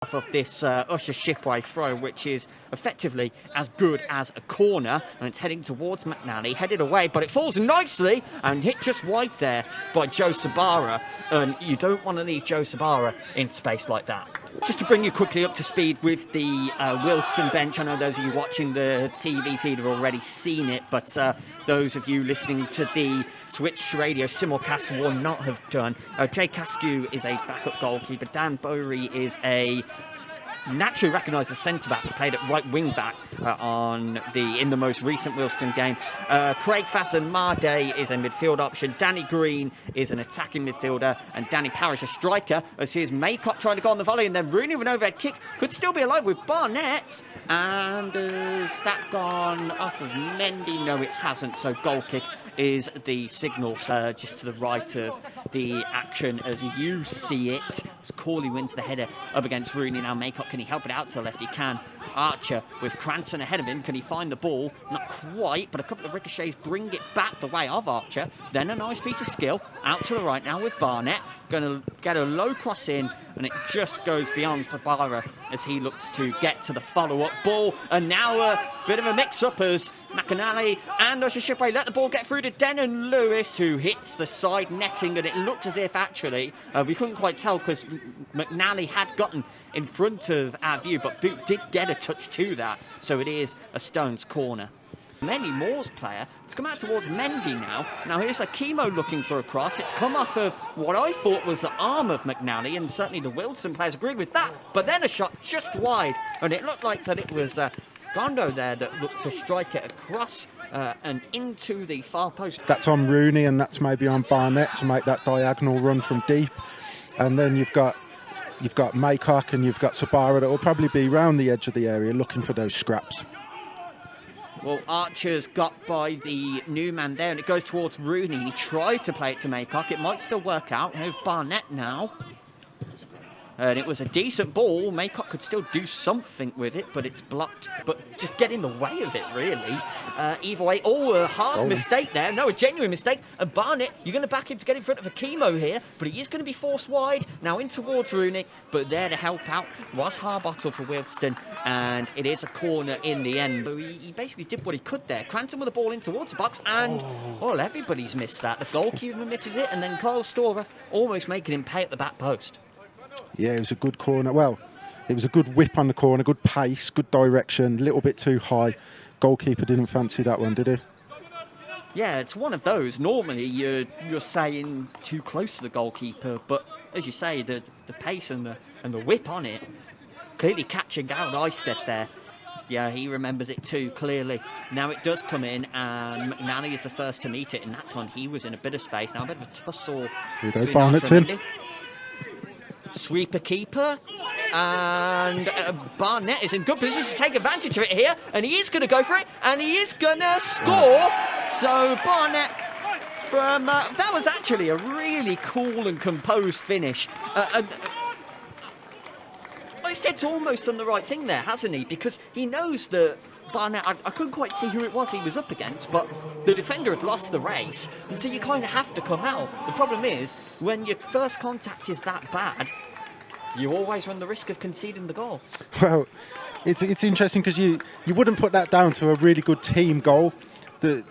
off of this Usher Shipway throw, which is effectively as good as a corner, and it's heading towards McNally, headed away, but it falls nicely and hit just wide there by Joe Sabara, and you don't want to leave Joe Sabara in space like that. Just to bring you quickly up to speed with the Wealdstone bench, I know those of you watching the TV feed have already seen it, but those of you listening to the Switch Radio simulcast will not have done. Jay Caskew is a backup goalkeeper, Dan Bowry is a naturally recognised as centre-back, played at right wing-back in the most recent Wealdstone game. Craig Fasan-Marday is a midfield option. Danny Green is an attacking midfielder. And Danny Parrish, a striker, as here's Maycock trying to go on the volley. And then Rooney with an overhead kick. Could still be alive with Barnett. And has that gone off of Mendy? No, it hasn't. So goal kick is the signal, just to the right of the action as you see it. As Corley wins the header up against Rooney. Now Maycock, can he help it out to the left? He can. Archer with Cranston ahead of him. Can he find the ball? Not quite, but a couple of ricochets bring it back the way of Archer. Then a nice piece of skill out to the right now with Barnett. Going to get a low cross in, and it just goes beyond Sabara as he looks to get to the follow-up ball. And now a bit of a mix-up as McAnally and Usher Shipway let the ball get through to Denon Lewis, who hits the side netting, and it looked as if actually we couldn't quite tell because McNally had gotten in front of our view, but Boot did get a touch to that, so it is a Stones corner. Mendy Moore's player to come out towards Mendy now. Now here's Akimo looking for a cross. It's come off of what I thought was the arm of McNally, and certainly the Wealdstone players agreed with that. But then a shot just wide, and it looked like that it was Gondo there that looked to strike it across and into the far post. That's on Rooney, and that's maybe on Barnett to make that diagonal run from deep. And then you've got Maycock and you've got Sabara that will probably be round the edge of the area looking for those scraps. Well, Archer's got by the new man there, and it goes towards Rooney. He tried to play it to Maycock. It might still work out. Here's Barnett now. And it was a decent ball. Maycock could still do something with it, but it's blocked. But just get in the way of it, really. Either way, a half mistake there. No, a genuine mistake. And Barnett, you're going to back him to get in front of Akimo here, but he is going to be forced wide. Now in towards Rooney, but there to help out was Harbottle for Wealdstone, and it is a corner in the end. So he basically did what he could there. Cranston with the ball in towards the box, and everybody's missed that. The goalkeeper misses it, and then Kyle Storer almost making him pay at the back post. Yeah, it was a good corner. Well, it was a good whip on the corner, good pace, good direction, a little bit too high. Goalkeeper didn't fancy that one, did he? Yeah, it's one of those. Normally, you're saying too close to the goalkeeper, but as you say, the pace and the whip on it, clearly catching out Eisted there. Yeah, he remembers it too, clearly. Now it does come in, and McNally is the first to meet it, and that time he was in a bit of space. Now a bit of a tussle. Here we go, Barnett's in. Sweeper keeper, and Barnett is in good position to take advantage of it here, and he is going to go for it, and he is going to score. So Barnett from that was actually a really cool and composed finish. Eisted's almost done the right thing there, hasn't he? Because he knows that Barnett, I couldn't quite see who it was he was up against, but the defender had lost the race, and so you kind of have to come out. The problem is, when your first contact is that bad, you always run the risk of conceding the goal. Well, it's interesting because you wouldn't put that down to a really good team goal. The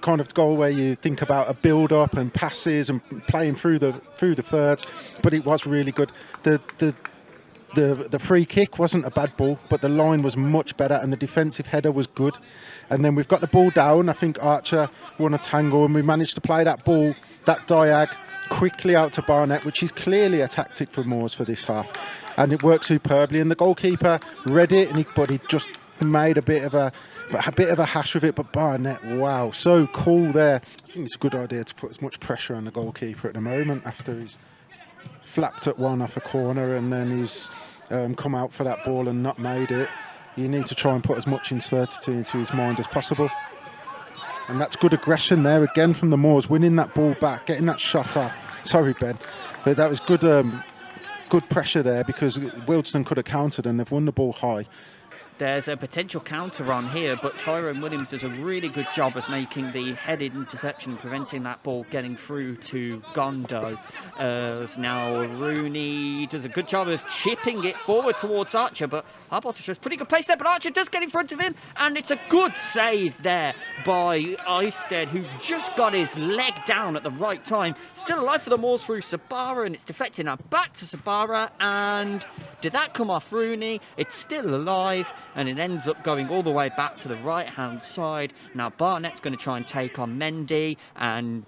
kind of goal where you think about a build-up and passes and playing through the thirds, but it was really good. The free kick wasn't a bad ball, but the line was much better and the defensive header was good. And then we've got the ball down. I think Archer won a tangle and we managed to play that ball, that diag, quickly out to Barnett, which is clearly a tactic for Moores for this half. And it worked superbly. And the goalkeeper read it, but he just made a bit of a hash of it. But Barnett, wow, so cool there. I think it's a good idea to put as much pressure on the goalkeeper at the moment after he's flapped at one off a corner and then he's come out for that ball and not made it. You need to try and put as much uncertainty into his mind as possible. And that's good aggression there again from the Moors, winning that ball back, getting that shot off. Sorry, Ben, but that was good pressure there because Wealdstone could have countered and they've won the ball high. There's a potential counter on here, but Tyrone Williams does a really good job of making the headed interception, preventing that ball getting through to Gondo. As now Rooney does a good job of chipping it forward towards Archer, but Harbottle shows pretty good pace there, but Archer does get in front of him, and it's a good save there by Eisted, who just got his leg down at the right time. Still alive for the Moors through Sabara, and it's deflected now back to Sabara, and did that come off Rooney? It's still alive, and it ends up going all the way back to the right-hand side. Now Barnett's going to try and take on Mendy, and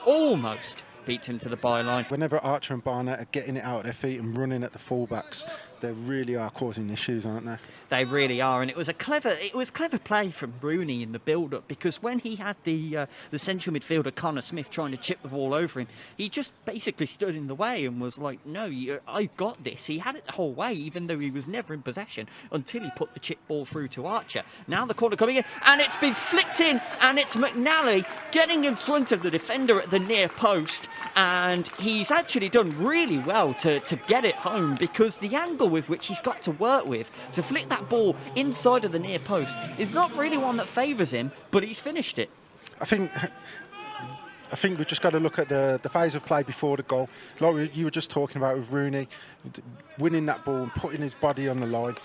almost beats him to the byline. Whenever Archer and Barnett are getting it out of their feet and running at the fullbacks, they really are causing issues, aren't they? They really are, and it was clever play from Rooney in the build-up, because when he had the central midfielder Connor Smith trying to chip the ball over him, he just basically stood in the way and was like, "No, I got this." He had it the whole way, even though he was never in possession until he put the chip ball through to Archer. Now the corner coming in, and it's been flicked in, and it's McNally getting in front of the defender at the near post, and he's actually done really well to get it home, because the angle with which he's got to work with to flick that ball inside of the near post is not really one that favours him, but he's finished it. I think we've just got to look at the phase of play before the goal. Like you were just talking about with Rooney, winning that ball and putting his body on the line.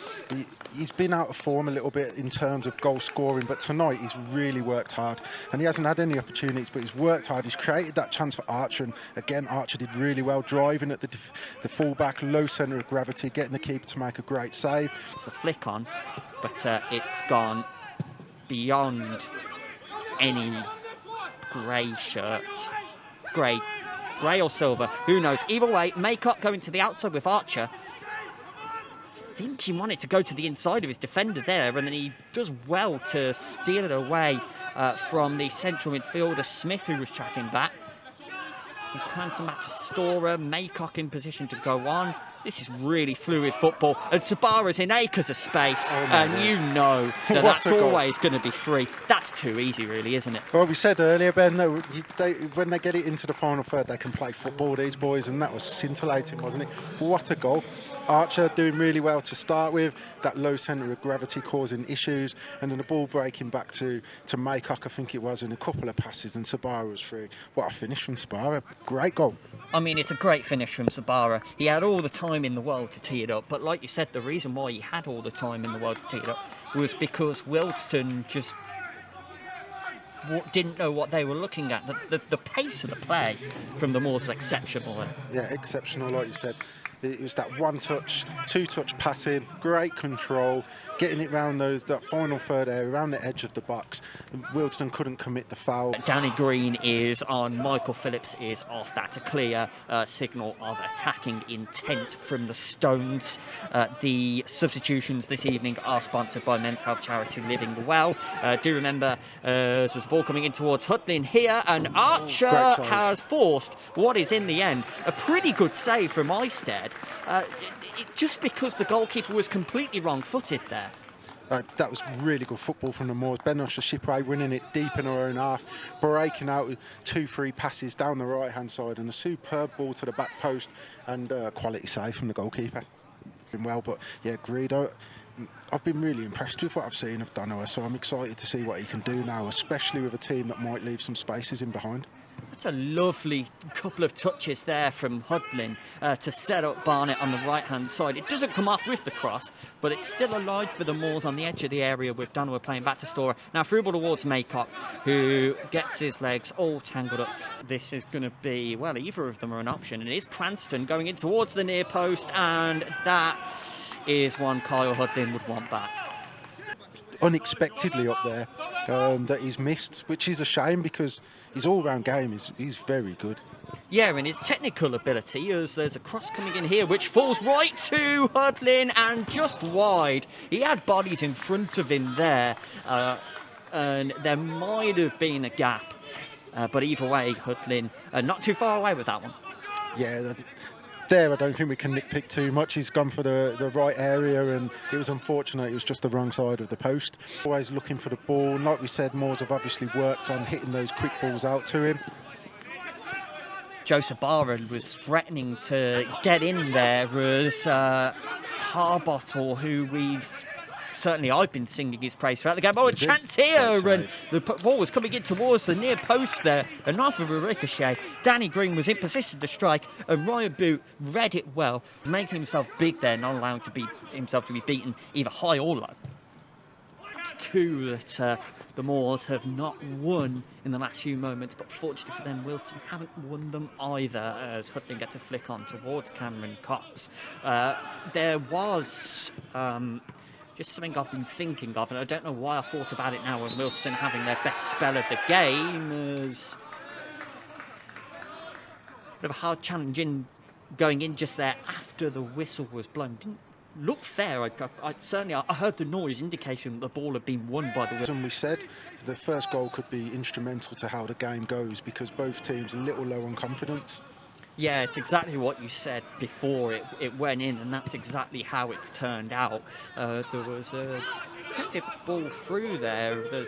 He's been out of form a little bit in terms of goal scoring, but tonight he's really worked hard, and he hasn't had any opportunities, but he's worked hard. He's created that chance for Archer, and again, Archer did really well, driving at the full-back, low centre of gravity, getting the keeper to make a great save. It's the flick on, but it's gone beyond any grey shirt. Grey or silver, who knows. Either way, Maycock going to the outside with Archer. I think he wanted to go to the inside of his defender there, and then he does well to steal it away from the central midfielder Smith, who was tracking back. And Cranston back to Storer, Maycock in position to go on. This is really fluid football, and Sabara's in acres of space, and God. You know that that's always going to be free. That's too easy, really, isn't it? Well, we said earlier, Ben, that when they get it into the final third, they can play football, these boys, and that was scintillating, wasn't it? What a goal. Archer doing really well to start with, that low centre of gravity causing issues, and then the ball breaking back to Maycock, I think it was, in a couple of passes, and Sabara was through. What a finish from Sabara. Great goal. I mean, it's a great finish from Sabara. He had all the time in the world to tee it up, but like you said, the reason why he had all the time in the world to tee it up was because Wealdstone just didn't know what they were looking at. The pace of the play from the Moors was exceptional. Yeah, exceptional, like you said. It was that one-touch, two-touch passing, great control, getting it round that final third area, around the edge of the box. Wealdstone couldn't commit the foul. Danny Green is on, Michael Phillips is off. That's a clear signal of attacking intent from the Stones. The substitutions this evening are sponsored by men's health charity Living Well. Do remember there's a ball coming in towards Hudlin here, and Archer has forced what is in the end a pretty good save from Eisted. Just because the goalkeeper was completely wrong-footed there. That was really good football from the Moors. Ben Shipway winning it deep in our own half, breaking out with 2-3 passes down the right-hand side, and a superb ball to the back post, and a quality save from the goalkeeper. Been well, but yeah, Greedo, I've been really impressed with what I've seen of Donowa, so I'm excited to see what he can do now, especially with a team that might leave some spaces in behind. That's a lovely couple of touches there from Hudlin to set up Barnett on the right-hand side. It doesn't come off with the cross, but it's still alive for the Moors on the edge of the area with Donowa playing back to Storer. Now through ball towards Maycock, who gets his legs all tangled up. This is going to be, well, either of them are an option. And it is Cranston going in towards the near post, and that is one Kyle Hudlin would want back. Unexpectedly up there that he's missed, which is a shame because his all-round game he's very good. Yeah, and his technical ability, as there's a cross coming in here which falls right to Hudlin and just wide. He had bodies in front of him there, and there might have been a gap, but either way, Hudlin not too far away with that one. Yeah, there I don't think we can nitpick too much. He's gone for the right area, and it was unfortunate it was just the wrong side of the post. Always looking for the ball. Like we said, Moors have obviously worked on hitting those quick balls out to him. Joe Sabara was threatening to get in there as Harbottle, who we've certainly I've been singing his praise throughout the game. Oh, a Is it? chance here, Great and save. the ball was coming in towards the near post there. Enough of a ricochet. Danny Green was in position to strike, and Ryan Boot read it well, making himself big there, not allowing himself to be beaten either high or low. It's two that the Moors have not won in the last few moments, but fortunately for them, Wealdstone haven't won them either, as Hutton gets a flick on towards Cameron Cox. There was just something I've been thinking of, and I don't know why I thought about it now when Wealdstone having their best spell of the game. As a bit of a hard challenge in going in just there after the whistle was blown. Didn't look fair. I heard the noise indicating that the ball had been won by the whistle. And we said the first goal could be instrumental to how the game goes because both teams are a little low on confidence. Yeah, it's exactly what you said before it went in, and that's exactly how it's turned out. There was a attempted ball through there that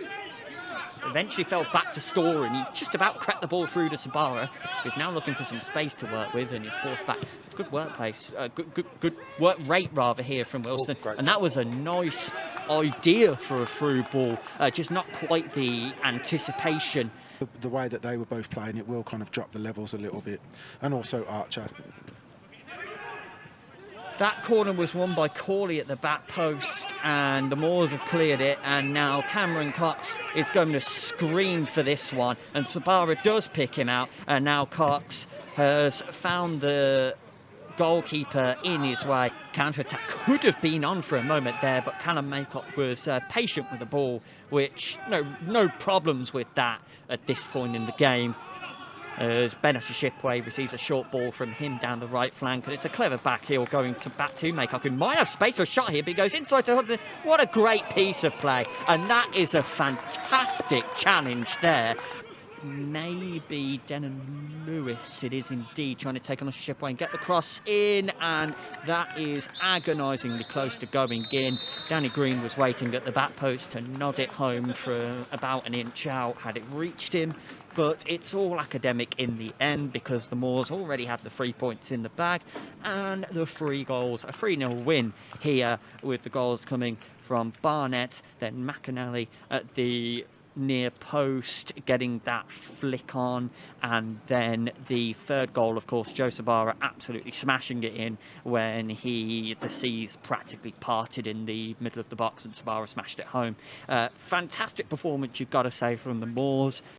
eventually fell back to Storr, and he just about cracked the ball through to Sabara, who's now looking for some space to work with, and he's forced back. Good workplace, good work rate rather here from Wealdstone, and that was a nice idea for a through ball, just not quite the anticipation. The way that they were both playing, it will kind of drop the levels a little bit. And also Archer. That corner was won by Corley at the back post, and the Moors have cleared it, and now Cameron Cox is going to scream for this one, and Sabara does pick him out, and now Cox has found the goalkeeper in his way. Counter-attack could have been on for a moment there, but Callum Maycock was patient with the ball, which no problems with that at this point in the game. As Ben Shipway receives a short ball from him down the right flank, and it's a clever back heel going back to Maycock, who might have space for a shot here, but he goes inside to Hutton. What a great piece of play, and that is a fantastic challenge there. Maybe Denon Lewis, it is indeed, trying to take on Shipway and get the cross in, and that is agonisingly close to going in. Danny Green was waiting at the back post to nod it home for about an inch out had it reached him, but it's all academic in the end because the Moors already had the 3 points in the bag and the 3 goals, a 3-0 win here, with the goals coming from Barnett, then McAnally at the near post getting that flick on, and then the third goal, of course, Joe Sabara absolutely smashing it in when the seas practically parted in the middle of the box and Sabara smashed it home. Fantastic performance, you've got to say, from the Moors.